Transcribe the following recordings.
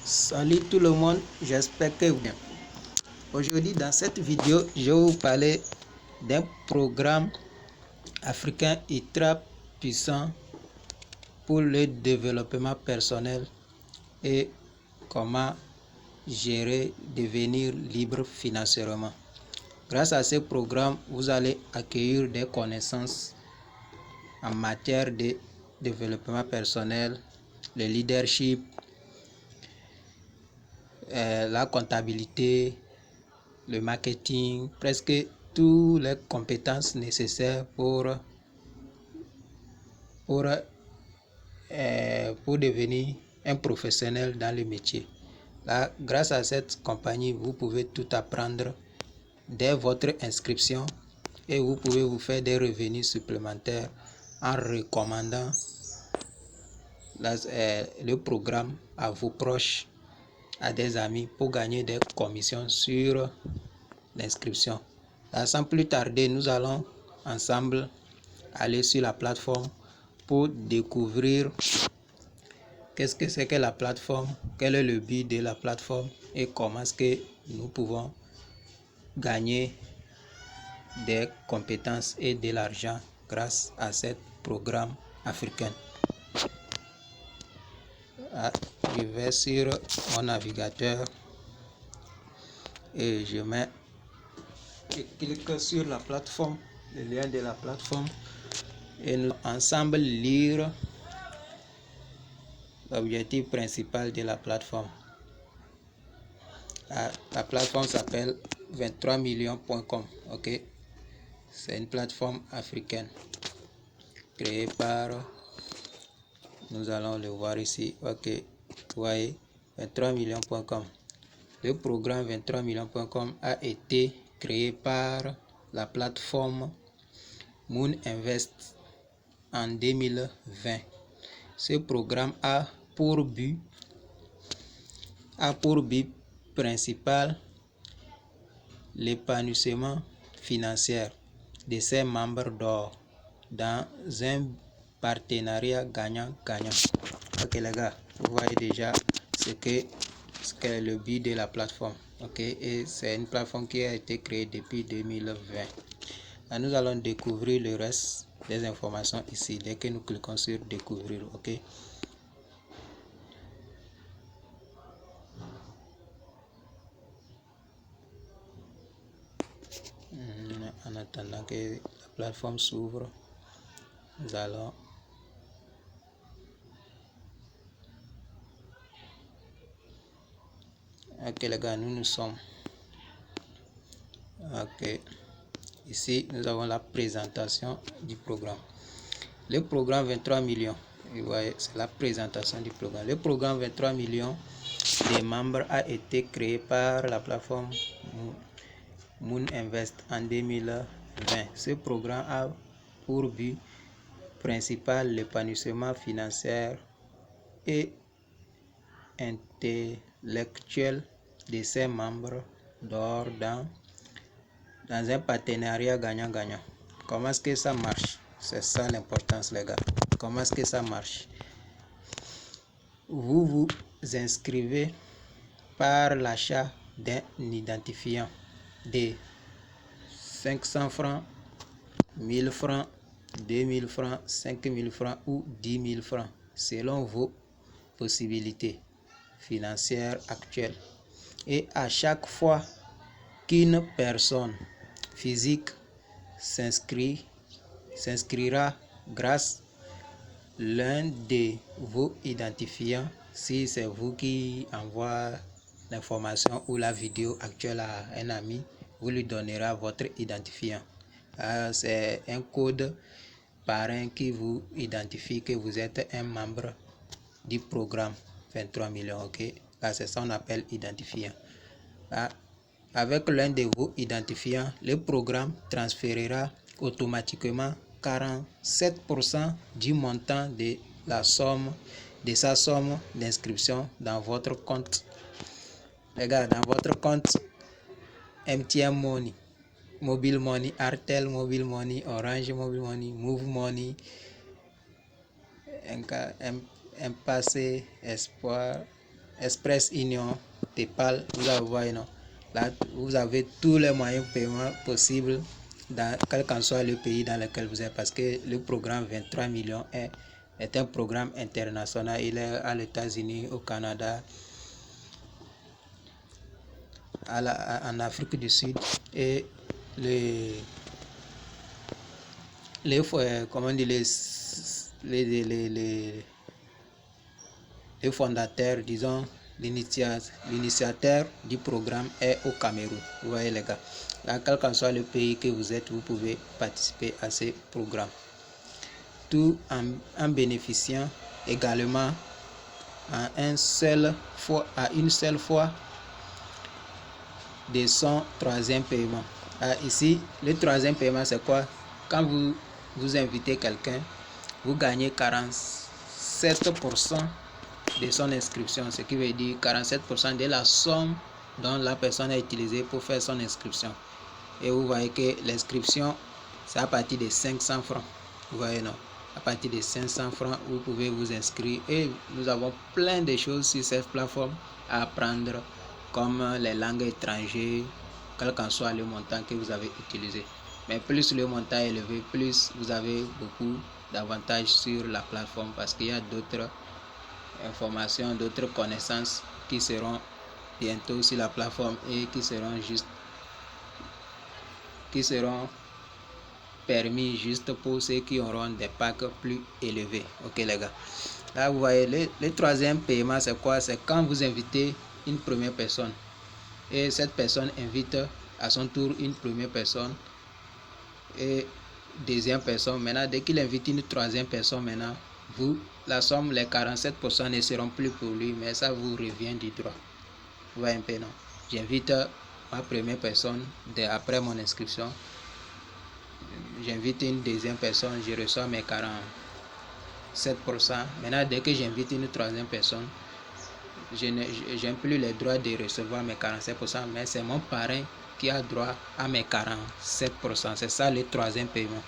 Salut tout le monde, j'espère que vous bien. Aujourd'hui dans cette vidéo, je vais vous parler d'un programme africain ultra puissant pour le développement personnel et comment gérer, devenir libre financièrement. Grâce à ce programme, vous allez acquérir des connaissances en matière de développement personnel, le leadership, la comptabilité, le marketing, presque toutes les compétences nécessaires pour devenir un professionnel dans le métier. Là, grâce à cette compagnie, vous pouvez tout apprendre dès votre inscription et vous pouvez vous faire des revenus supplémentaires en recommandant le programme à vos proches, à des amis pour gagner des commissions sur l'inscription. Là, sans plus tarder, nous allons ensemble aller sur la plateforme pour découvrir qu'est-ce que c'est que la plateforme, quel est le but de la plateforme et comment est-ce que nous pouvons gagner des compétences et de l'argent grâce à ce programme africain. Je vais sur mon navigateur et je clique sur la plateforme, le lien de la plateforme, et nous ensemble lire l'objectif principal de la plateforme. La plateforme s'appelle 23millions.com. Ok, c'est une plateforme africaine créée par, nous allons le voir ici. Ok, vous voyez 23millions.com. Le programme 23millions.com a été créé par la plateforme Moon Invest en 2020. Ce programme a pour but principal l'épanouissement financier de ses membres d'or dans un partenariat gagnant-gagnant. Ok les gars, vous voyez déjà ce qu'est le but de la plateforme. Ok, et c'est une plateforme qui a été créée depuis 2020. Là, nous allons découvrir le reste des informations ici dès que nous cliquons sur découvrir. Ok, en attendant que la plateforme s'ouvre, nous allons ok les gars, nous sommes ok. Ici nous avons la présentation du programme. Le programme 23 millions, vous voyez, c'est la présentation du programme. Le programme 23 millions des membres a été créé par la plateforme Moon Invest en 2020. Ce programme a pour but principal l'épanouissement financier et intellectuel de ses membres d'or dans un partenariat gagnant-gagnant. Comment est-ce que ça marche? C'est ça l'importance les gars. Comment est-ce que ça marche? Vous vous inscrivez par l'achat d'un identifiant de 500 francs, 1000 francs, 2000 francs, 5000 francs ou 10 000 francs selon vos possibilités financières actuelles. Et à chaque fois qu'une personne physique s'inscrira grâce l'un de vos identifiants, si c'est vous qui envoie l'information ou la vidéo actuelle à un ami, vous lui donnerez votre identifiant. C'est un code parrain qui vous identifie que vous êtes un membre du programme 23 millions. Ok, là c'est ça qu'on appelle identifiant. Là, avec l'un de vos identifiants, le programme transférera automatiquement 47% du montant de sa somme d'inscription dans votre compte. Les gars, dans votre compte MTN Money, Mobile Money, Airtel Mobile Money, Orange Mobile Money, Move Money, Impasse, Espoir, Express Union, PayPal, vous allez voir, non? Là, vous avez tous les moyens de paiement possibles dans quel qu'en soit le pays dans lequel vous êtes, parce que le programme 23 millions est un programme international. Il est aux États-Unis, au Canada, en Afrique du Sud, et les fondateurs, disons, l'initiateur du programme est au Cameroun. Vous voyez les gars, là, quel qu'en soit le pays que vous êtes, vous pouvez participer à ce programme, tout en bénéficiant également à une seule fois de son troisième paiement. Ici, le troisième paiement, c'est quoi? Quand vous invitez quelqu'un, vous gagnez 47% de son inscription, ce qui veut dire 47% de la somme dont la personne a utilisé pour faire son inscription. Et vous voyez que l'inscription, c'est à partir de 500 francs. Vous voyez, non? À partir de 500 francs, vous pouvez vous inscrire. Et nous avons plein de choses sur cette plateforme à apprendre, comme les langues étrangères, quel qu'en soit le montant que vous avez utilisé. Mais plus le montant est élevé, plus vous avez beaucoup d'avantages sur la plateforme, parce qu'il y a d'autres informations, d'autres connaissances qui seront bientôt sur la plateforme et qui seront permis juste pour ceux qui auront des packs plus élevés. Ok les gars, là vous voyez le troisième paiement, c'est quoi? C'est quand vous invitez une première personne et cette personne invite à son tour une première personne et deuxième personne. Maintenant, dès qu'il invite une troisième personne, maintenant la somme, les 47% ne seront plus pour lui, mais ça vous revient du droit. Vous voyez un peu, non? J'invite ma première personne après mon inscription, j'invite une deuxième personne, je reçois mes 47%. Maintenant, dès que j'invite une troisième personne, je n'ai plus le droit de recevoir mes 47%, mais c'est mon parrain qui a droit à mes 47%. C'est ça le troisième paiement.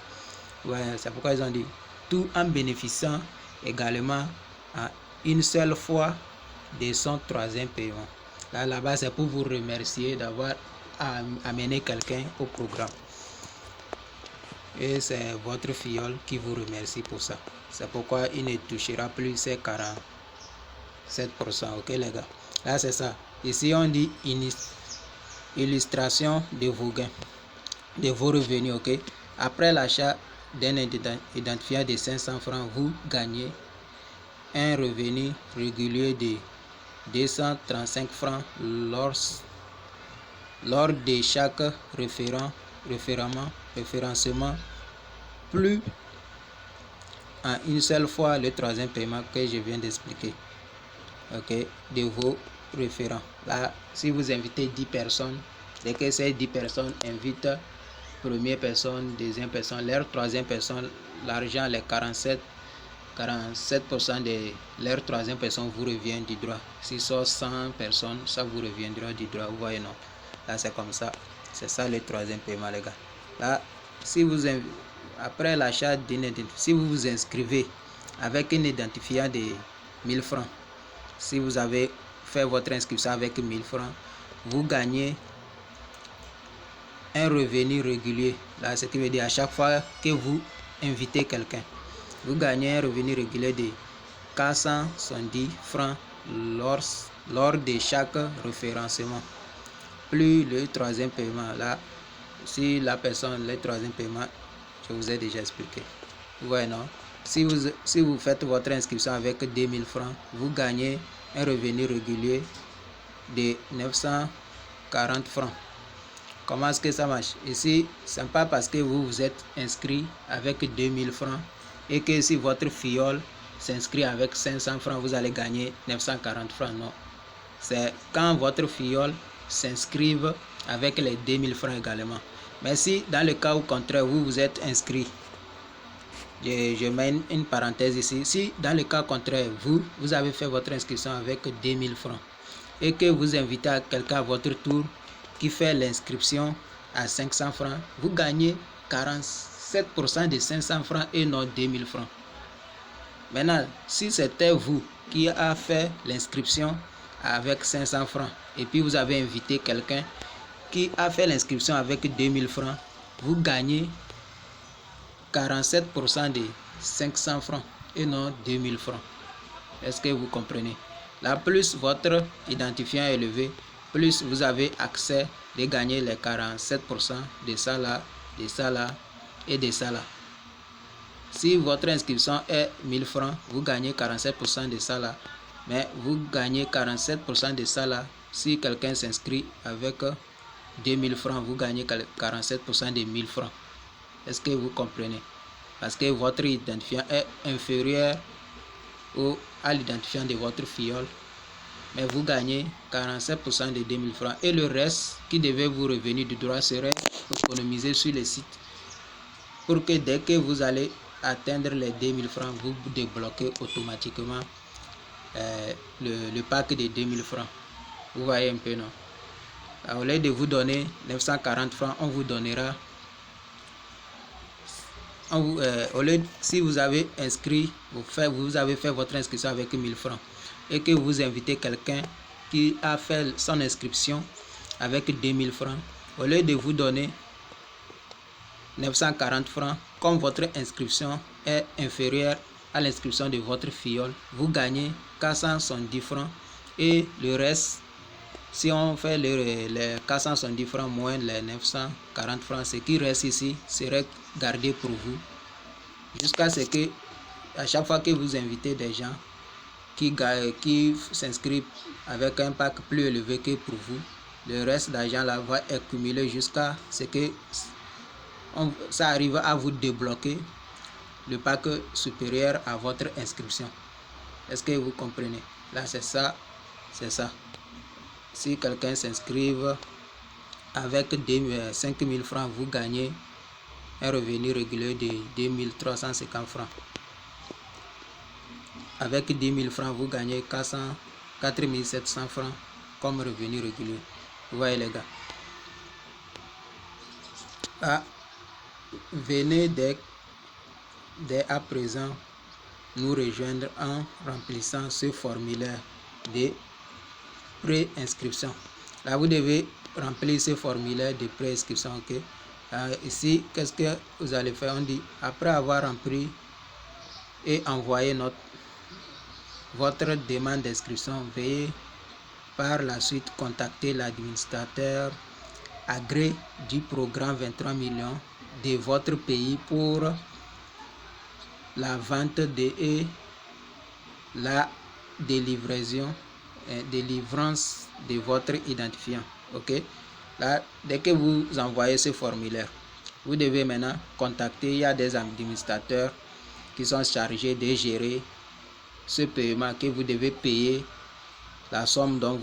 Ouais, c'est pourquoi ils ont dit tout en bénéficiant également à une seule fois de son troisième paiement. Là-bas, c'est pour vous remercier d'avoir amené quelqu'un au programme. Et c'est votre filleul qui vous remercie pour ça. C'est pourquoi il ne touchera plus ces 47%. Ok les gars, là c'est ça. Ici on dit illustration de vos gains, de vos revenus. Ok, après l'achat d'un identifiant de 500 francs, vous gagnez un revenu régulier de 235 francs lors de chaque référencement, plus en une seule fois le troisième paiement que je viens d'expliquer. Ok, de vos référents. Là, si vous invitez 10 personnes, dès que ces 10 personnes invitent première personne, deuxième personne, leur troisième personne, l'argent, les 47% de leur troisième personne vous revient du droit. Si sont 100 personnes, ça vous reviendra du droit. Vous voyez, non? Là, c'est comme ça. C'est ça le troisième paiement, les gars. Là, si vous après l'achat d'une identifiant, si vous vous inscrivez avec un identifiant de 1000 francs, si vous avez fait votre inscription avec 1000 francs, vous gagnez un revenu régulier. Là, ce qui veut dire à chaque fois que vous invitez quelqu'un, vous gagnez un revenu régulier de 470 francs lors de chaque référencement, plus le troisième paiement. Là, si la personne, le troisième paiement, je vous ai déjà expliqué. Vous voyez, non? Si vous faites votre inscription avec 2000 francs, vous gagnez un revenu régulier de 940 francs. Comment est-ce que ça marche? Ici, ce n'est pas parce que vous vous êtes inscrit avec 2000 francs et que si votre filleul s'inscrit avec 500 francs, vous allez gagner 940 francs. Non. C'est quand votre filleul s'inscrive avec les 2000 francs également. Mais si dans le cas au contraire, vous vous êtes inscrit, je mets une parenthèse ici, si dans le cas contraire, vous avez fait votre inscription avec 2000 francs et que vous invitez quelqu'un à votre tour qui fait l'inscription à 500 francs, vous gagnez 47% de 500 francs et non 2000 francs. Maintenant, si c'était vous qui a fait l'inscription avec 500 francs et puis vous avez invité quelqu'un qui a fait l'inscription avec 2000 francs, vous gagnez 47% de 500 francs et non 2000 francs. Est-ce que vous comprenez? Là, plus votre identifiant est élevé, plus vous avez accès de gagner les 47% de ça là, de ça là et de ça là. Si votre inscription est 1000 francs, vous gagnez 47% de ça là, mais vous gagnez 47% de ça là. Si quelqu'un s'inscrit avec 2000 francs, vous gagnez 47% de 1000 francs. Est-ce que vous comprenez? Parce que votre identifiant est inférieur à l'identifiant de votre filleul, mais vous gagnez 47% de 2000 francs et le reste qui devait vous revenir du droit serait économisé sur le site pour que dès que vous allez atteindre les 2000 francs, vous débloquez automatiquement le pack de 2000 francs. Vous voyez un peu, non? Au lieu de vous donner 940 francs, on vous donnera si vous avez inscrit, vous avez fait votre inscription avec 1000 francs et que vous invitez quelqu'un qui a fait son inscription avec 2000 francs, au lieu de vous donner 940 francs, comme votre inscription est inférieure à l'inscription de votre filleul, vous gagnez 470 francs et le reste, si on fait les 470 francs moins les 940 francs, ce qui reste ici serait gardé pour vous jusqu'à ce que, à chaque fois que vous invitez des gens qui s'inscrivent avec un pack plus élevé que pour vous, le reste d'argent là va accumuler jusqu'à ce que ça arrive à vous débloquer le pack supérieur à votre inscription. Est-ce que vous comprenez? Là, c'est ça. Si quelqu'un s'inscrive avec 5000 francs, vous gagnez un revenu régulier de 2350 francs. Avec 10 000 francs, vous gagnez 4700 francs comme revenu régulier. Vous voyez les gars. Venez dès à présent nous rejoindre en remplissant ce formulaire de préinscription. Là, vous devez remplir ce formulaire de préinscription. Ok. Ici, qu'est-ce que vous allez faire? On dit, après avoir rempli et envoyé votre demande d'inscription, veuillez par la suite contacter l'administrateur agréé du programme 23 millions de votre pays pour la vente et la délivrance de votre identifiant. Ok. Là, dès que vous envoyez ce formulaire, vous devez maintenant contacter, il y a des administrateurs qui sont chargés de gérer ce paiement, que vous devez payer la somme dont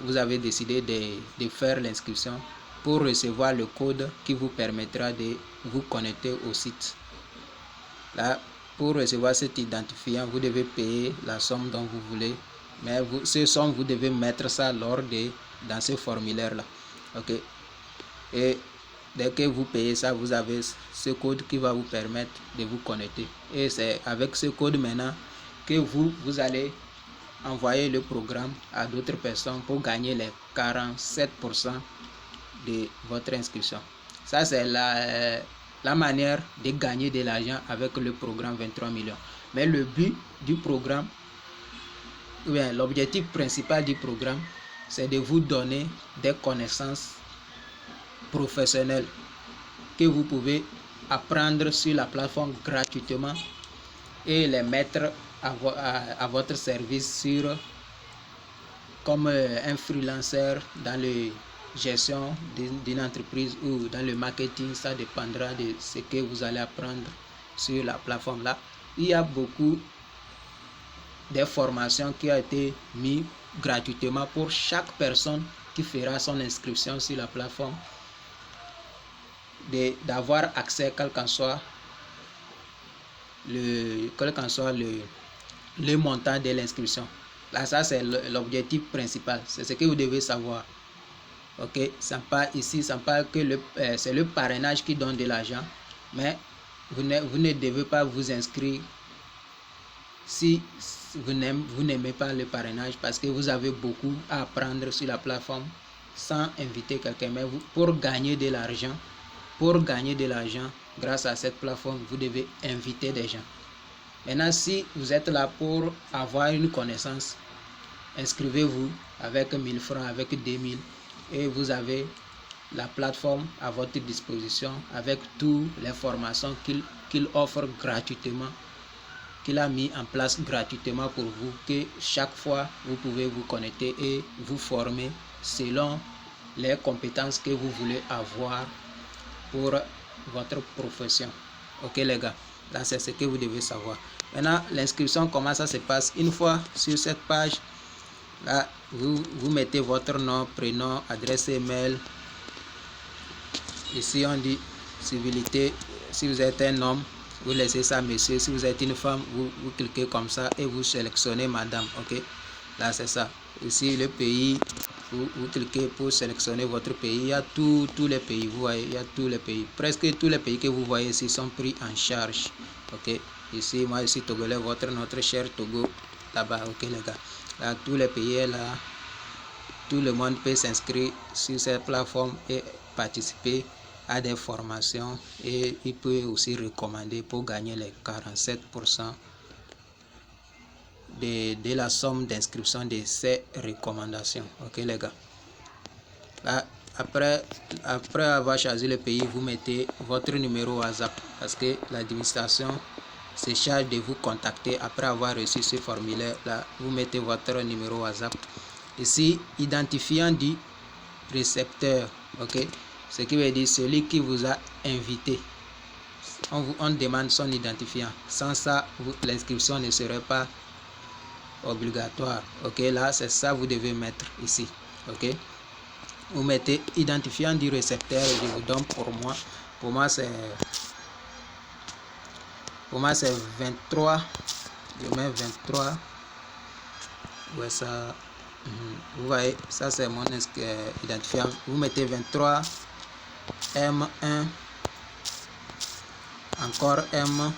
vous avez décidé de faire l'inscription pour recevoir le code qui vous permettra de vous connecter au site. Là, pour recevoir cet identifiant, vous devez payer la somme dont vous voulez, mais ces sommes, vous devez mettre ça dans ce formulaire là. Ok. Et dès que vous payez ça, vous avez ce code qui va vous permettre de vous connecter. Et c'est avec ce code maintenant que vous allez envoyer le programme à d'autres personnes pour gagner les 47% de votre inscription. Ça, c'est la manière de gagner de l'argent avec le programme 23 millions. Mais le but du programme, l'objectif principal du programme, c'est de vous donner des connaissances professionnelles que vous pouvez apprendre sur la plateforme gratuitement et les mettre à votre service comme un freelancer dans la gestion d'une entreprise ou dans le marketing. Ça dépendra de ce que vous allez apprendre sur la plateforme là. Il y a beaucoup de formations qui ont été mises gratuitement pour chaque personne qui fera son inscription sur la plateforme, d'avoir accès quel qu'en soit le montant de l'inscription. Là, ça c'est l'objectif principal, c'est ce que vous devez savoir. Ok, ça pas ici, ça pas que c'est le parrainage qui donne de l'argent, mais vous ne devez pas vous inscrire si vous n'aimez pas le parrainage parce que vous avez beaucoup à apprendre sur la plateforme sans inviter quelqu'un, mais pour gagner de l'argent, grâce à cette plateforme, vous devez inviter des gens. Maintenant, si vous êtes là pour avoir une connaissance, inscrivez-vous avec 1000 francs, avec 2000, et vous avez la plateforme à votre disposition avec toutes les formations qu'il offre gratuitement, qu'il a mis en place gratuitement pour vous, que chaque fois vous pouvez vous connecter et vous former selon les compétences que vous voulez avoir pour votre profession. Ok les gars, là c'est ce que vous devez savoir. Maintenant, l'inscription, comment ça se passe? Une fois sur cette page, là vous mettez votre nom, prénom, adresse email. Ici on dit civilité. Si vous êtes un homme, vous laissez ça monsieur. Si vous êtes une femme, vous cliquez comme ça et vous sélectionnez madame. Ok, là c'est ça. Ici le pays, vous cliquez pour sélectionner votre pays. Il y a tous les pays, vous voyez, il y a tous les pays. Presque tous les pays que vous voyez ici sont pris en charge. Ok, ici moi ici togolais, notre cher Togo là-bas. Ok les gars, là tous les pays là, tout le monde peut s'inscrire sur cette plateforme et participer à des formations, et il peut aussi recommander pour gagner les 47% de la somme d'inscription de ces recommandations. Ok les gars, là, après avoir choisi le pays, vous mettez votre numéro WhatsApp parce que l'administration se charge de vous contacter après avoir reçu ce formulaire. Là vous mettez votre numéro WhatsApp. Ici identifiant du récepteur. Ok, ce qui veut dire celui qui vous a invité. On demande son identifiant. Sans ça, l'inscription ne serait pas obligatoire. Ok, là c'est ça vous devez mettre ici. Ok, vous mettez identifiant du récepteur. Je vous donne pour moi c'est 23. Je mets 23. Ouais, ça, vous voyez, ça c'est mon identifiant. Vous mettez 23 M1, encore M,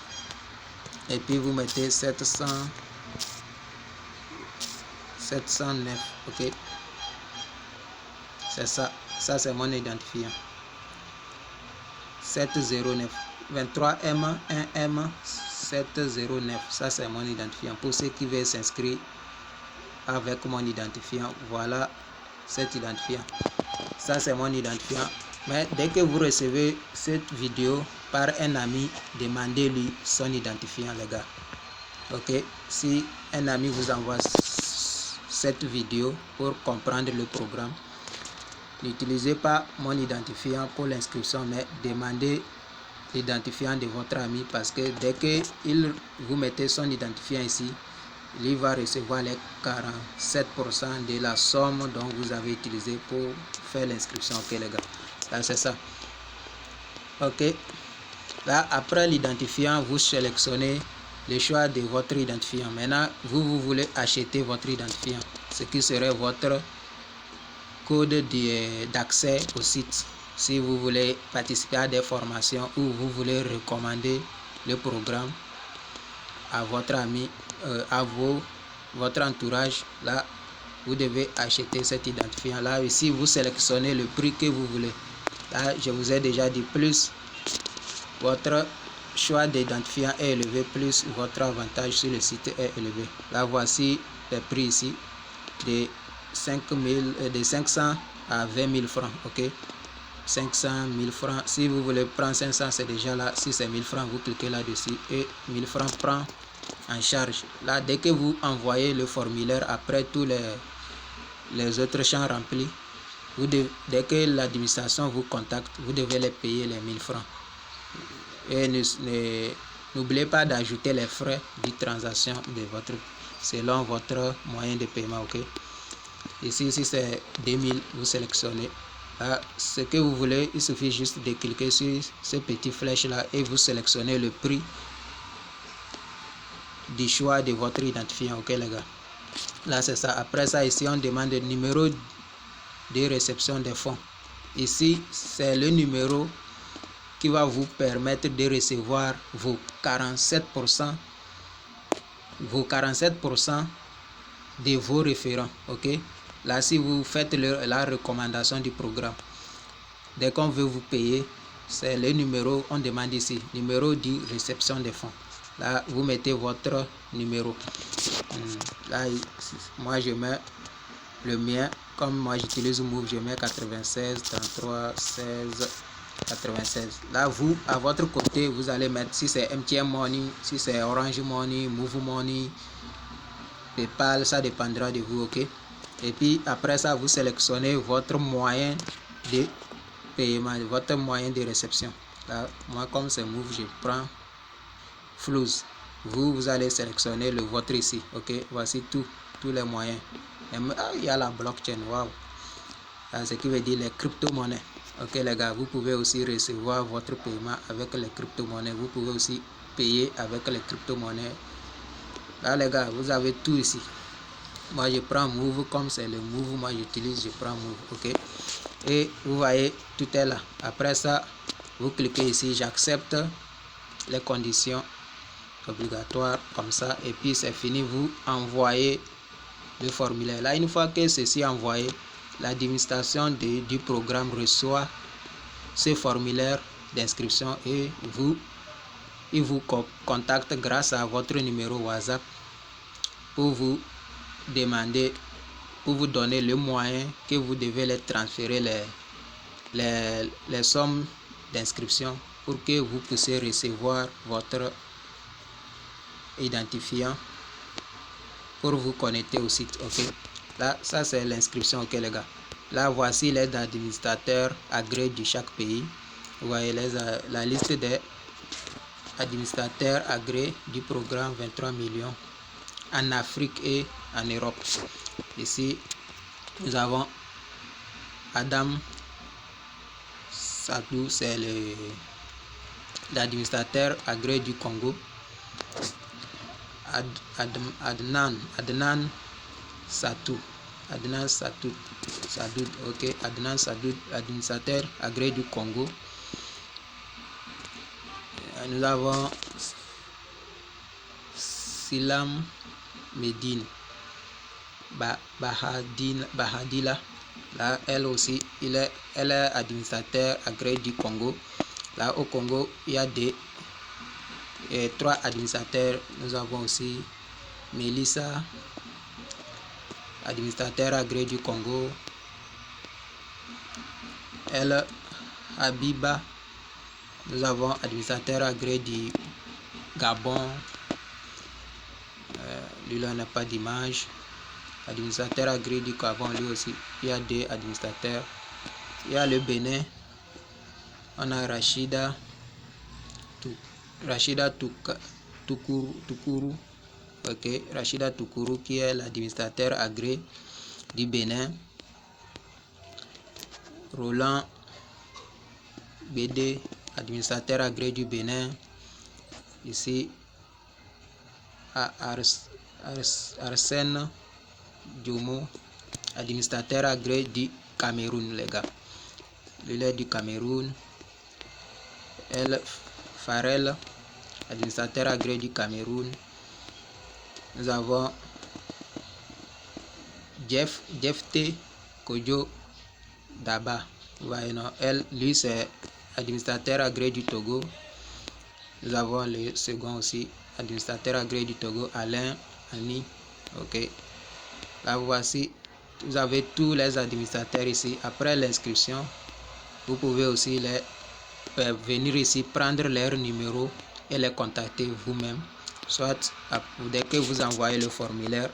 et puis vous mettez 709. Ok, c'est ça. Ça c'est mon identifiant. 709. 23 M, 1 M, 709. Ça c'est mon identifiant. Pour ceux qui veulent s'inscrire avec mon identifiant, voilà cet identifiant. Ça c'est mon identifiant. Mais dès que vous recevez cette vidéo par un ami, demandez-lui son identifiant les gars. Ok, si un ami vous envoie cette vidéo pour comprendre le programme, n'utilisez pas mon identifiant pour l'inscription, mais demandez l'identifiant de votre ami, parce que dès que vous mettez son identifiant ici, il va recevoir les 47% de la somme dont vous avez utilisé pour faire l'inscription. Ok les gars, là c'est ça. Ok, là après l'identifiant, vous sélectionnez le choix de votre identifiant. Maintenant vous voulez acheter votre identifiant, ce qui serait votre code d'accès au site. Si vous voulez participer à des formations ou vous voulez recommander le programme à votre ami, votre entourage, là vous devez acheter cet identifiant. Là ici vous sélectionnez le prix que vous voulez. Là je vous ai déjà dit, plus votre choix d'identifiant est élevé, plus votre avantage sur le site est élevé. Là voici les prix ici de 500 à 20 000 francs. Ok, 500 000 francs. Si vous voulez prendre 500, c'est déjà là. Si c'est 1000 francs, vous cliquez là-dessus et 1000 francs prend en charge. Là, dès que vous envoyez le formulaire après tous les autres champs remplis, dès que l'administration vous contacte, vous devez les payer les 1000 francs. Et n'oubliez pas d'ajouter les frais de transaction selon votre moyen de paiement. Ok, ici si c'est 2000, vous sélectionnez. Là, ce que vous voulez, il suffit juste de cliquer sur ces petites flèches là et vous sélectionnez le prix du choix de votre identifiant. Ok les gars, là c'est ça. Après ça, ici on demande le numéro de réception des fonds. Ici c'est le numéro qui va vous permettre de recevoir vos 47% vos 47% de vos référents. Ok, là si vous faites la recommandation du programme, dès qu'on veut vous payer, c'est le numéro, on demande ici, numéro de réception des fonds. Là vous mettez votre numéro. Là moi je mets le mien, comme moi j'utilise Move, je mets 96 33 16 96. Là vous, à votre côté, vous allez mettre si c'est MTN Money, si c'est Orange Money, Move Money, PayPal, ça dépendra de vous. Ok, et puis après ça vous sélectionnez votre moyen de paiement, votre moyen de réception. Là moi comme c'est Move, je prends Flows. Vous allez sélectionner le vôtre ici. Ok, voici tous les moyens. Il y a la blockchain. Waouh, ce qui veut dire les crypto-monnaies. Ok les gars, vous pouvez aussi recevoir votre paiement avec les crypto-monnaies. Vous pouvez aussi payer avec les crypto-monnaies. Là les gars, vous avez tout ici. Moi je prends Move, comme c'est le Move, moi j'utilise, je prends Move. Ok, et vous voyez, tout est là. Après ça, vous cliquez ici, j'accepte les conditions obligatoires, comme ça, et puis c'est fini. Vous envoyez le formulaire. Là une fois que ceci est envoyé, l'administration du programme reçoit ce formulaire d'inscription et il vous contacte grâce à votre numéro WhatsApp pour vous demander, pour vous donner le moyen que vous devez les transférer les sommes d'inscription pour que vous puissiez recevoir votre identifiant pour vous connecter au site. Ok, là ça c'est l'inscription. Ok les gars, là voici les administrateurs agréés de chaque pays. Vous voyez la liste des administrateurs agréés du programme 23 millions en Afrique et en Europe. Ici nous avons Adam Sadou, c'est l'administrateur agréé du Congo. Adnan Satou, ok, Adnan Sadoud, administrateur agréé du Congo. Nous avons Silam Medine Bahadila. Là, elle aussi, elle est administrateur agréé du Congo. Là, au Congo, il y a trois administrateurs. Nous avons aussi Melissa, administrateur agréé du Congo. Elle Habiba, nous avons administrateur agréé du Gabon. Lui là n'a pas d'image. Administrateur agréé du Gabon, lui aussi. Il y a deux administrateurs. Il y a le Bénin. On a Rachida Toukourou. Ok, Rachida Toukourou qui est l'administrateur agréé du Bénin. Roland BD, administrateur agréé du Bénin. Ici Arsène Diomo, administrateur agréé du Cameroun les gars. Il est du Cameroun. El Farel, administrateur agréé du Cameroun. Nous avons Jeff T. Kojo Daba. Vous voyez, non? Lui c'est administrateur agréé du Togo. Nous avons le second aussi, administrateur agréé du Togo, Alain Ani. Ok, là voici, vous avez tous les administrateurs ici. Après l'inscription, vous pouvez aussi venir ici prendre leur numéro et les contacter vous-même, soit dès que vous envoyez le formulaire,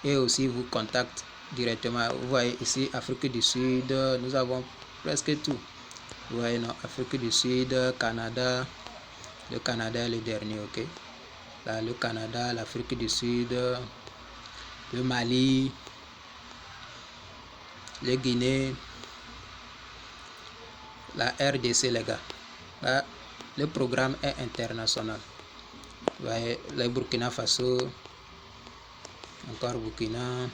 et aussi vous contacte directement. Vous voyez ici Afrique du Sud, nous avons presque tout. Vous voyez, non, Afrique du Sud, Canada. Le Canada est le dernier. Ok, là le Canada, l'Afrique du Sud, le Mali, le Guinée, la RDC les gars. Là le programme est international. Vous voyez, le Burkina Faso, encore Burkina,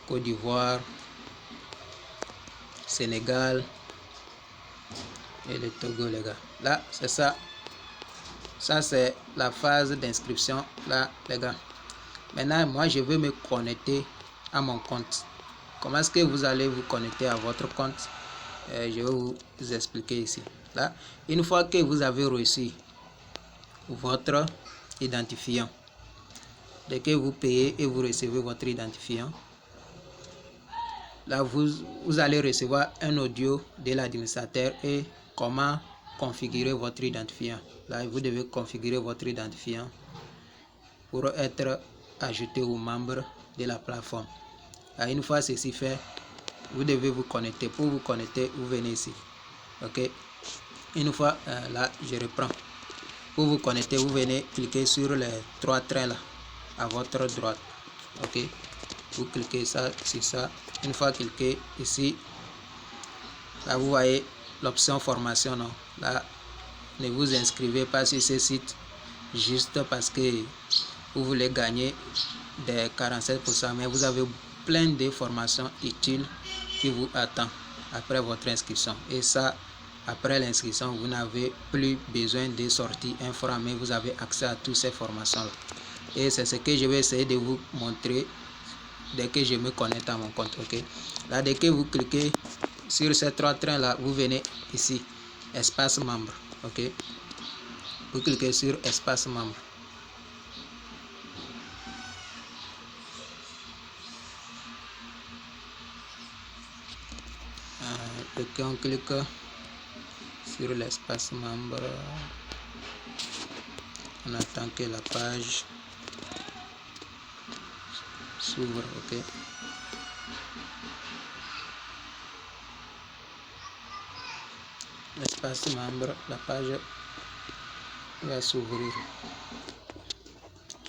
Côte d'Ivoire, Sénégal et le Togo les gars. Là c'est ça. Ça c'est la phase d'inscription là les gars. Maintenant, moi, je veux me connecter à mon compte. Comment est-ce que vous allez vous connecter à votre compte? Je vais vous expliquer ici. Là, une fois que vous avez reçu votre identifiant, dès que vous payez et vous recevez votre identifiant, là, vous allez recevoir un audio de l'administrateur et comment configurer votre identifiant. Là, vous devez configurer votre identifiant pour être ajouté aux membres de la plateforme. Là, une fois ceci fait, vous devez vous connecter. Pour vous connecter, vous venez ici. Ok. Une fois là, je reprends. Pour vous connecter, vous venez cliquer sur les 3 traits là à votre droite. Ok. Vous cliquez ça sur ça. Une fois cliqué ici, là vous voyez l'option formation. Non, là ne vous inscrivez pas sur ce site juste parce que vous voulez gagner des 47%, mais vous avez plein de formations utiles qui vous attendent après votre inscription. Et ça, après l'inscription, vous n'avez plus besoin de sortir un franc, mais vous avez accès à toutes ces formations là. Et c'est ce que je vais essayer de vous montrer dès que je me connecte à mon compte. Ok. Là, dès que vous cliquez sur ces 3 trains là, vous venez ici, espace membre. Ok. Vous cliquez sur espace membre. Dès qu'on clique sur l'espace membre, on attend que la page s'ouvre. Ok. L'espace membre, la page va s'ouvrir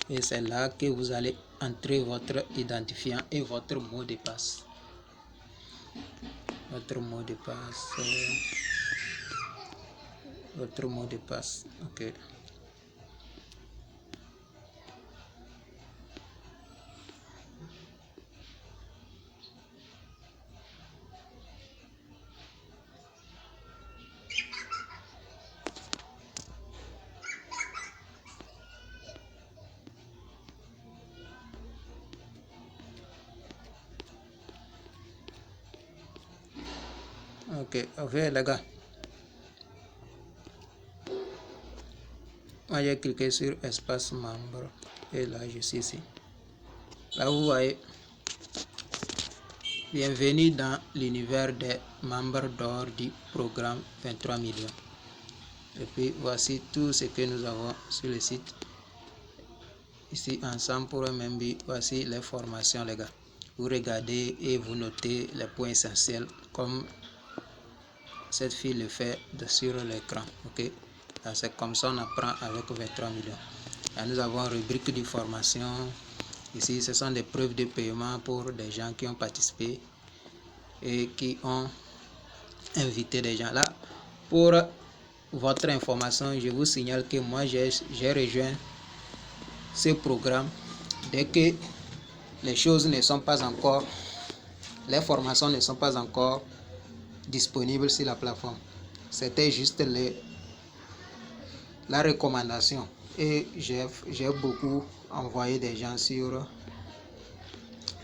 et c'est là que vous allez entrer votre identifiant et votre mot de passe. Votre mot de passe. Votre mot de passe. Ok. Ok, les gars. Moi j'ai cliqué sur espace membre et là je suis ici. Là vous voyez, bienvenue dans l'univers des membres d'or du programme 23 millions. Et puis voici tout ce que nous avons sur le site. Ici ensemble pour un même but. Voici les formations les gars. Vous regardez et vous notez les points essentiels comme cette fille le fait sur l'écran. Ok. C'est comme ça on apprend avec 23 millions. Là, nous avons une rubrique de formation. Ici ce sont des preuves de paiement pour des gens qui ont participé et qui ont invité des gens. Là, pour votre information, je vous signale que moi j'ai rejoint ce programme dès que les choses ne sont pas encore, les formations ne sont pas encore disponibles sur la plateforme. C'était juste la recommandation et j'ai beaucoup envoyé des gens sur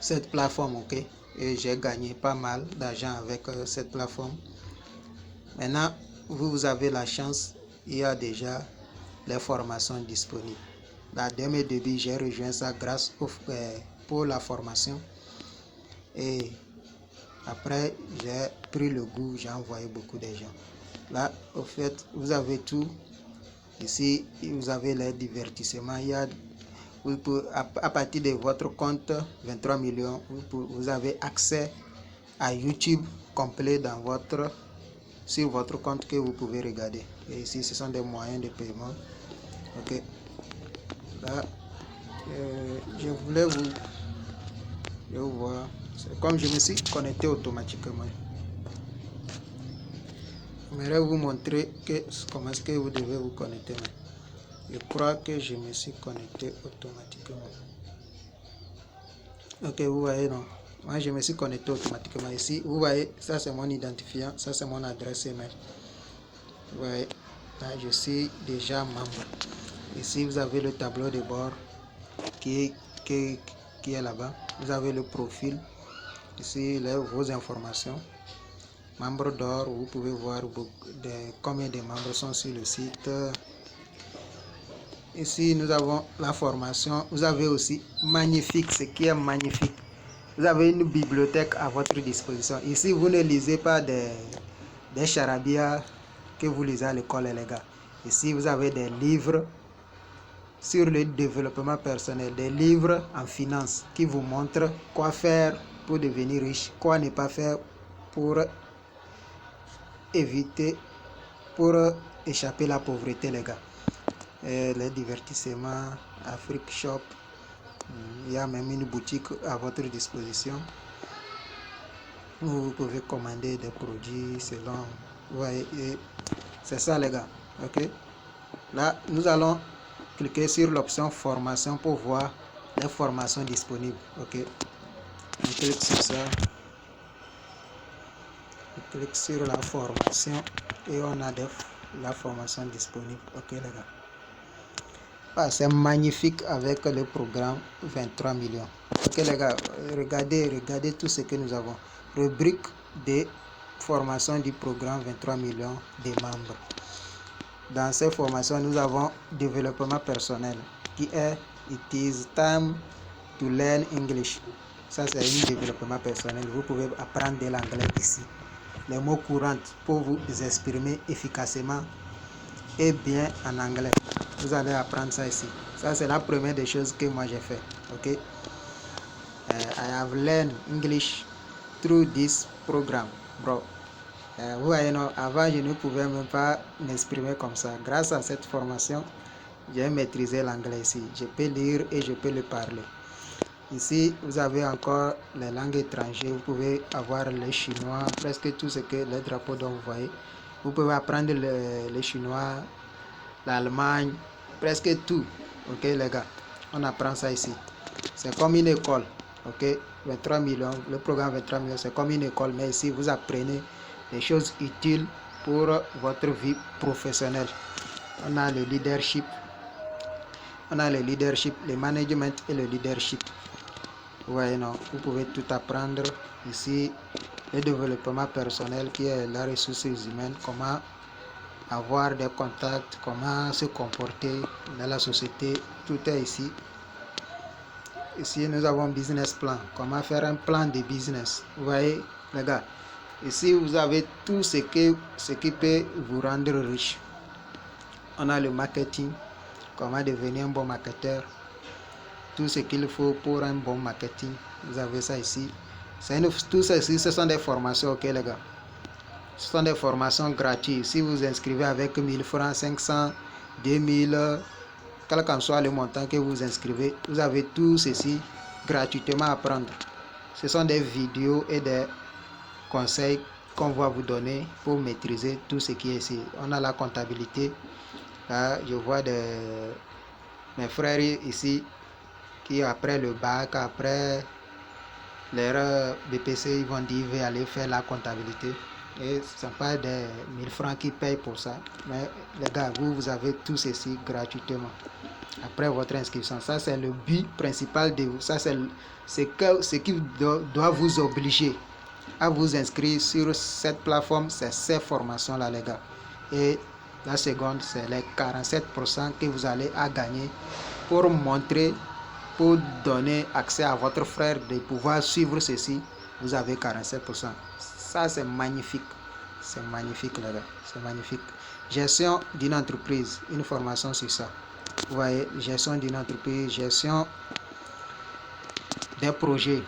cette plateforme. Ok. Et j'ai gagné pas mal d'argent avec cette plateforme. Maintenant, vous avez la chance, il y a déjà les formations disponibles. Là, dès mes débuts, j'ai rejoint ça grâce pour la formation. Et après, j'ai pris le goût, j'ai envoyé beaucoup de gens. Là, au fait, vous avez tout. Ici, vous avez les divertissements. Il y a, à partir de votre compte 23 millions, vous avez accès à YouTube complet sur votre compte que vous pouvez regarder. Et ici, ce sont des moyens de paiement. Ok. Là, je voulais vous voir. Comme je me suis connecté automatiquement, j'aimerais vous montrer comment est-ce que vous devez vous connecter. Je crois que je me suis connecté automatiquement. Ok, vous voyez, non? Moi, je me suis connecté automatiquement. Ici, vous voyez, ça c'est mon identifiant, ça c'est mon adresse email. Vous voyez, là, je suis déjà membre. Ici, vous avez le tableau de bord qui qui est là-bas. Vous avez le profil. Ici, vos informations. Membres d'or, vous pouvez voir combien de membres sont sur le site. Ici, nous avons la formation. Vous avez aussi magnifique, ce qui est magnifique. Vous avez une bibliothèque à votre disposition. Ici, vous ne lisez pas des charabia que vous lisez à l'école, les gars. Ici, vous avez des livres sur le développement personnel, des livres en finance qui vous montrent quoi faire pour devenir riche, quoi ne pas faire pour éviter, pour échapper à la pauvreté, les gars. Et les divertissements, Afrique Shop, il y a même une boutique à votre disposition. Vous pouvez commander des produits selon, vous voyez, c'est ça les gars, ok. Là, nous allons cliquer sur l'option formation pour voir les formations disponibles, ok. On clique sur ça, on clique sur la formation et on a la formation disponible, ok les gars. Ah, c'est magnifique avec le programme 23 millions. Ok les gars, regardez tout ce que nous avons. Rubrique de formation du programme 23 millions de membres. Dans ces formations, nous avons développement personnel qui est It is time to learn English. Ça, c'est un développement personnel. Vous pouvez apprendre de l'anglais ici. Les mots courants pour vous exprimer efficacement et bien en anglais. Vous allez apprendre ça ici. Ça, c'est la première des choses que moi j'ai fait. Ok. I have learned English through this program, bro. Vous voyez, non, avant, je ne pouvais même pas m'exprimer comme ça. Grâce à cette formation, j'ai maîtrisé l'anglais ici. Je peux lire et je peux le parler. Ici, vous avez encore les langues étrangères. Vous pouvez avoir le chinois, presque tout ce que les drapeaux dont vous voyez. Vous pouvez apprendre le chinois, l'Allemagne, presque tout. Ok, les gars, on apprend ça ici. C'est comme une école. Ok, 23 millions, le programme 23 millions, c'est comme une école, mais ici, vous apprenez des choses utiles pour votre vie professionnelle. On a le leadership, le management et le leadership. Vous voyez, non, vous pouvez tout apprendre ici. Le développement personnel qui est la ressource humaine, comment avoir des contacts, comment se comporter dans la société, tout est ici. Ici, nous avons business plan, comment faire un plan de business. Vous voyez, les gars, ici, vous avez tout ce qui peut vous rendre riche. On a le marketing, comment devenir un bon marketeur, tout ce qu'il faut pour un bon marketing. Vous avez ça ici. Tout ceci, ce sont des formations, ok, les gars. Ce sont des formations gratuites. Si vous inscrivez avec 1000 francs, 500, 2000, quel qu'en soit le montant que vous inscrivez, vous avez tout ceci gratuitement à prendre. Ce sont des vidéos et des conseils qu'on va vous donner pour maîtriser tout ce qui est ici. On a la comptabilité. Là, je vois mes frères ici qui après le bac, après leur BPC, ils vont dire je vais aller faire la comptabilité. Et ce n'est pas des 1000 francs qui payent pour ça. Mais les gars, vous avez tout ceci gratuitement. Après votre inscription, ça c'est le but principal de vous. Ça c'est ce qui doit vous obliger à vous inscrire sur cette plateforme, c'est ces formations là les gars. Et la seconde, c'est les 47% que vous allez à gagner pour montrer, pour donner accès à votre frère de pouvoir suivre ceci. Vous avez 47%. Ça c'est magnifique. C'est magnifique les gars. C'est magnifique. Gestion d'une entreprise, une formation sur ça. Vous voyez, gestion d'une entreprise, gestion des projets.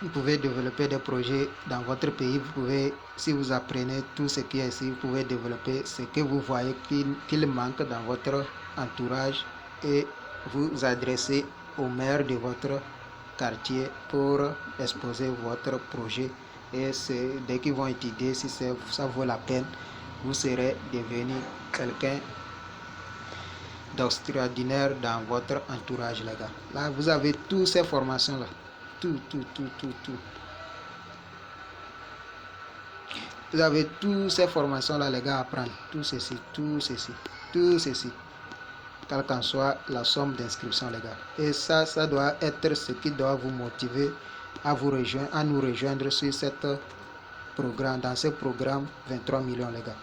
Vous pouvez développer des projets dans votre pays. Vous pouvez, si vous apprenez tout ce qui est ici, vous pouvez développer ce que vous voyez qu'il manque dans votre entourage et vous adresser au maire de votre quartier pour exposer votre projet. Et dès qu'ils vont étudier si ça vaut la peine, vous serez devenu quelqu'un d'extraordinaire dans votre entourage, les gars. Là, vous avez toutes ces formations-là. Tout. Vous avez toutes ces formations-là, les gars, à apprendre. Tout ceci. quelle qu'en soit la somme d'inscription, les gars. Et ça doit être ce qui doit vous motiver à nous rejoindre sur cette programme, dans ce programme 23 millions, les gars.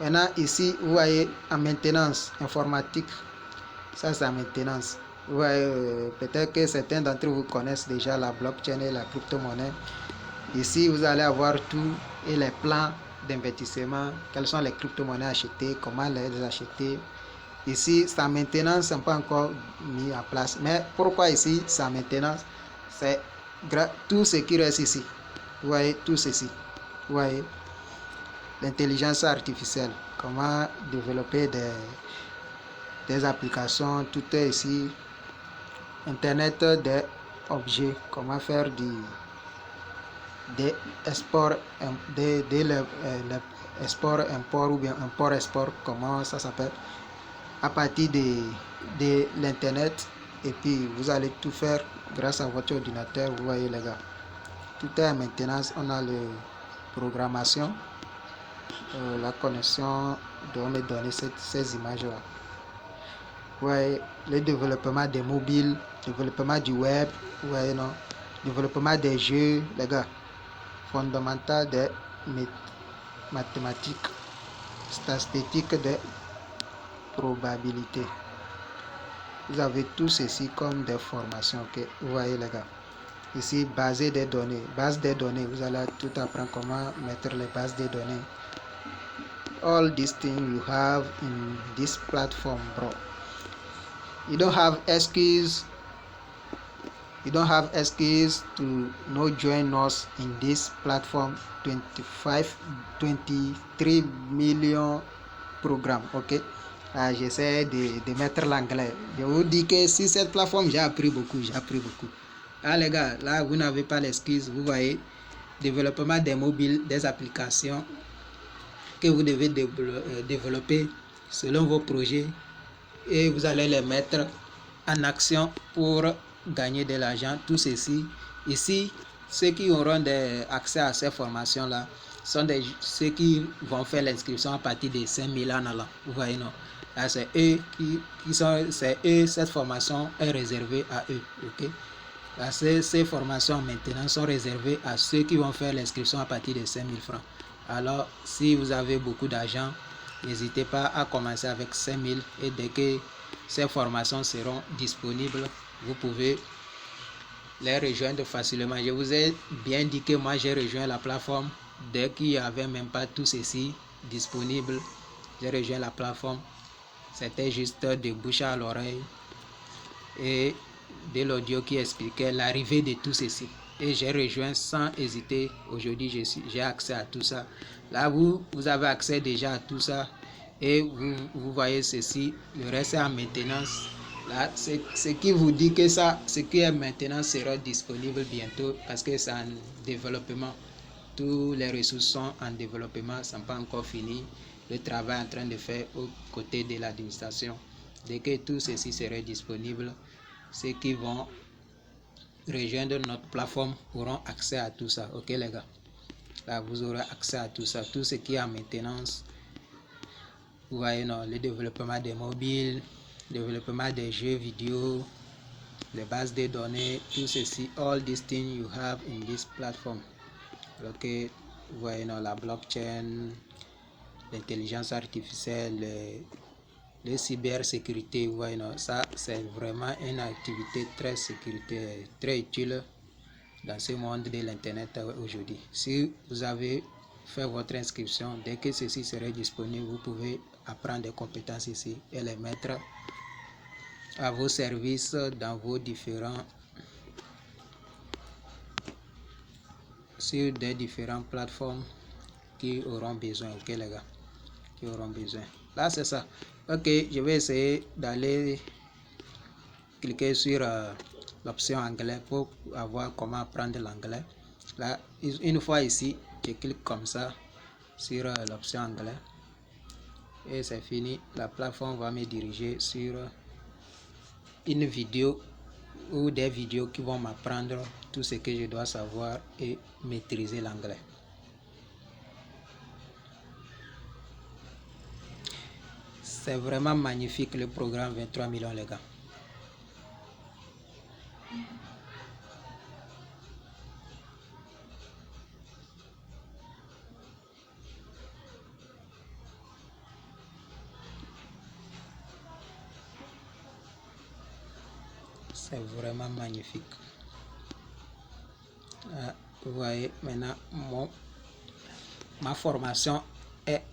Maintenant, ici, vous voyez, en maintenance informatique, ça c'est en maintenance. Vous voyez, peut-être que certains d'entre vous connaissent déjà la blockchain et la crypto-monnaie. Ici, vous allez avoir tout et les plans d'investissement, quelles sont les crypto-monnaies achetées, comment les acheter. Ici, sa maintenance n'est pas encore mis en place. Mais pourquoi ici, sa maintenance, c'est tout ce qui reste ici. Vous voyez, tout ceci. Vous voyez, l'intelligence artificielle, comment développer des applications, tout est ici. Internet des objets, comment faire des exports, des export, import ou bien import, export, comment ça s'appelle, à partir de l'internet. Et puis vous allez tout faire grâce à votre ordinateur. Vous voyez les gars, tout est en maintenance. On a la programmation, la connexion de me donner ces images là. Vous voyez, le développement des mobiles, développement du web, vous voyez non, développement des jeux, les gars, fondamental des mathématiques, statistiques des probabilités. Vous avez tout ceci comme des formations, ok. Vous voyez les gars, ici base des données, vous allez tout apprendre comment mettre les bases de données. All these things you have in this platform, bro. You don't have excuse to not join us in this platform 23 million programme, ok. J'essaie de mettre l'anglais. Je vous dis que sur cette plateforme j'ai appris beaucoup. Ah les gars, là vous n'avez pas l'excuse. Vous voyez, développement des mobiles, des applications que vous devez développer selon vos projets, et vous allez les mettre en action pour gagner de l'argent. Tout ceci ici, ceux qui auront accès à ces formations là sont ceux qui vont faire l'inscription à partir de 5 000 en allant. Vous voyez non, là c'est eux cette formation est réservée à eux, ok. Là, ces formations maintenant sont réservées à ceux qui vont faire l'inscription à partir de 5 000 francs. Alors si vous avez beaucoup d'argent, n'hésitez pas à commencer avec 5 000, et dès que ces formations seront disponibles, vous pouvez les rejoindre facilement. Je vous ai bien dit que moi j'ai rejoint la plateforme dès qu'il n'y avait même pas tout ceci disponible. J'ai rejoint la plateforme, c'était juste de bouche à l'oreille et de l'audio qui expliquait l'arrivée de tout ceci, et j'ai rejoint sans hésiter. Aujourd'hui j'ai accès à tout ça. Là vous avez accès déjà à tout ça, et vous voyez ceci, le reste est en maintenance. Là ce qui vous dit que ce qui est maintenant sera disponible bientôt, parce que c'est en développement. Tous les ressources sont en développement, ça n'est pas encore fini. Le travail est en train de faire aux côtés de l'administration. Dès que tout ceci serait disponible, ceux qui vont rejoindre notre plateforme auront accès à tout ça, ok les gars. Là vous aurez accès à tout ça, tout ce qui est en maintenance. Vous voyez non, le développement des mobiles, développement des jeux vidéo, les bases de données, tout ceci, all these things you have in this platform, ok. Vous voyez non, la blockchain, l'intelligence artificielle, les cybersécurité. Vous voyez non, ça c'est vraiment une activité très utile dans ce monde de l'internet aujourd'hui. Si vous avez fait votre inscription, dès que ceci serait disponible, vous pouvez apprendre des compétences ici et les mettre à vos services dans vos sur des différentes plateformes qui auront besoin, ok les gars, qui auront besoin. Là c'est ça, ok. Je vais essayer d'aller cliquer sur l'option anglais pour voir comment apprendre l'anglais. Là une fois ici, je clique comme ça sur l'option anglais et c'est fini. La plateforme va me diriger sur une vidéo ou des vidéos qui vont m'apprendre tout ce que je dois savoir et maîtriser l'anglais. C'est vraiment magnifique le programme 23 millions les gars. C'est vraiment magnifique. Vous voyez maintenant ma formation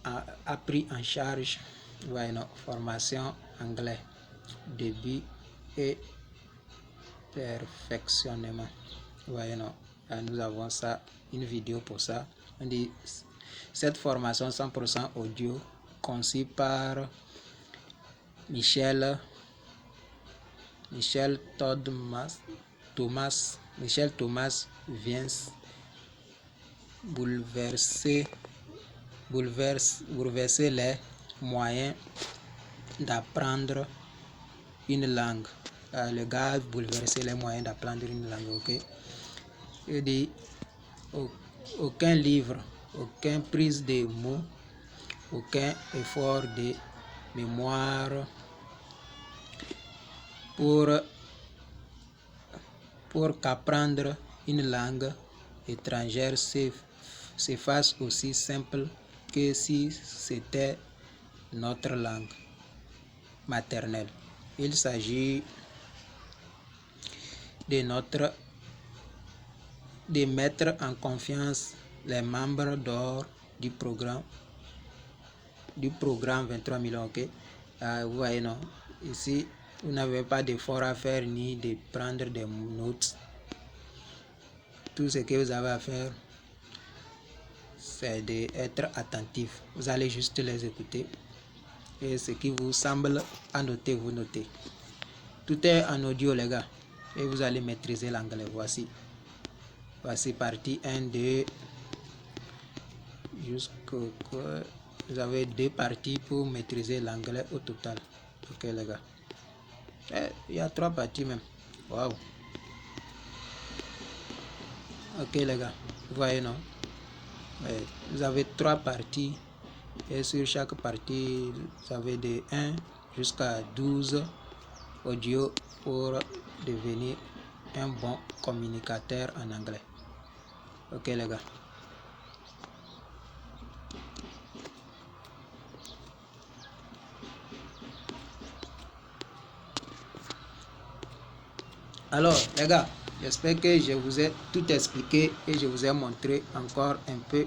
a pris en charge. Vous voyez, non, formation anglais, début et perfectionnement. Vous voyez, non, nous avons ça, une vidéo pour ça. On dit cette formation 100% audio conçue par Michel Thomas vient bouleverser les moyens d'apprendre une langue. Le gars a bouleversé les moyens d'apprendre une langue, ok? Il dit aucun livre, aucune prise de mots, aucun effort de mémoire pour qu'apprendre une langue étrangère se fasse aussi simple que si c'était notre langue maternelle. Il s'agit de mettre en confiance les membres d'or du programme 23 millions, ok? Vous voyez, non? Ici, vous n'avez pas d'effort à faire ni de prendre des notes. Tout ce que vous avez à faire, c'est d'être attentif. Vous allez juste les écouter. Et ce qui vous semble à noter, vous notez. Tout est en audio, les gars. Et vous allez maîtriser l'anglais. Voici partie 1, 2, jusqu'au... Vous avez 2 parties pour maîtriser l'anglais au total. Ok, les gars. Il y a 3 parties même. Waouh. Ok, les gars. Vous voyez, non? Vous avez 3 parties. Et sur chaque partie, vous avez de 1 jusqu'à 12 audio pour devenir un bon communicateur en anglais. Ok, les gars. Alors, les gars, j'espère que je vous ai tout expliqué et je vous ai montré encore un peu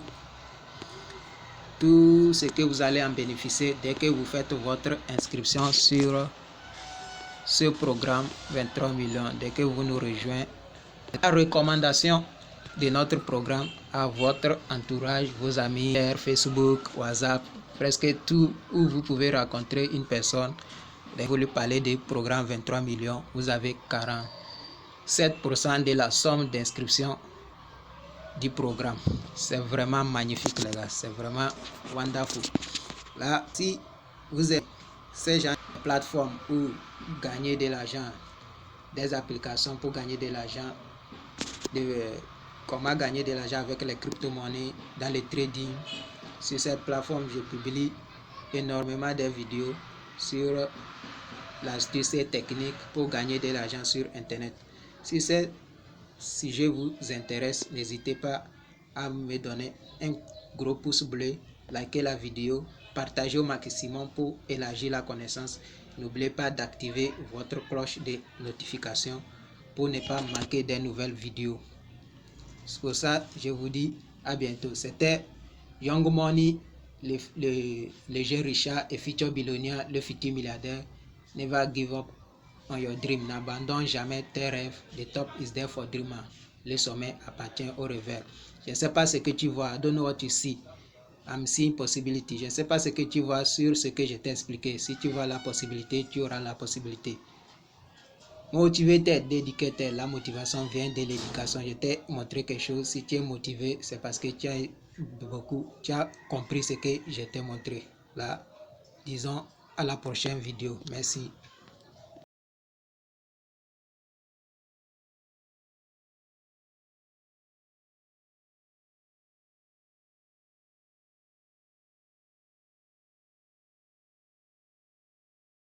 tout ce que vous allez en bénéficier dès que vous faites votre inscription sur ce programme 23 millions, dès que vous nous rejoignez. La recommandation de notre programme à votre entourage, vos amis, Facebook, WhatsApp, presque tout où vous pouvez rencontrer une personne. Dès que vous lui parlez du programme 23 millions, vous avez 47% de la somme d'inscription du programme. C'est vraiment magnifique, les gars. C'est vraiment wonderful. Là, si vous êtes ces gens de plateformes pour gagner de l'argent, des applications pour gagner de l'argent, comment gagner de l'argent avec les crypto-monnaies dans le trading. Sur cette plateforme, je publie énormément de vidéos sur l'astuce technique pour gagner de l'argent sur internet. Si ce sujet vous intéresse, n'hésitez pas à me donner un gros pouce bleu, likez la vidéo, partagez au maximum pour élargir la connaissance. N'oubliez pas d'activer votre cloche de notification pour ne pas manquer des nouvelles vidéos. C'est pour ça je vous dis à bientôt. C'était Young Money, le jeune Richard et futur billionnaire, le futur milliardaire. Never give up on your dream. N'abandonne jamais tes rêves. The top is there for dreamer. Le sommet appartient au rêveur. Je ne sais pas ce que tu vois. I don't know what you see. I'm seeing possibility. Je ne sais pas ce que tu vois sur ce que je t'ai expliqué. Si tu vois la possibilité, tu auras la possibilité. Motiver t'es dédicateur. La motivation vient de l'éducation. Je t'ai montré quelque chose. Si tu es motivé, c'est parce que tu as compris ce que je t'ai montré. Là, disons à la prochaine vidéo. Merci.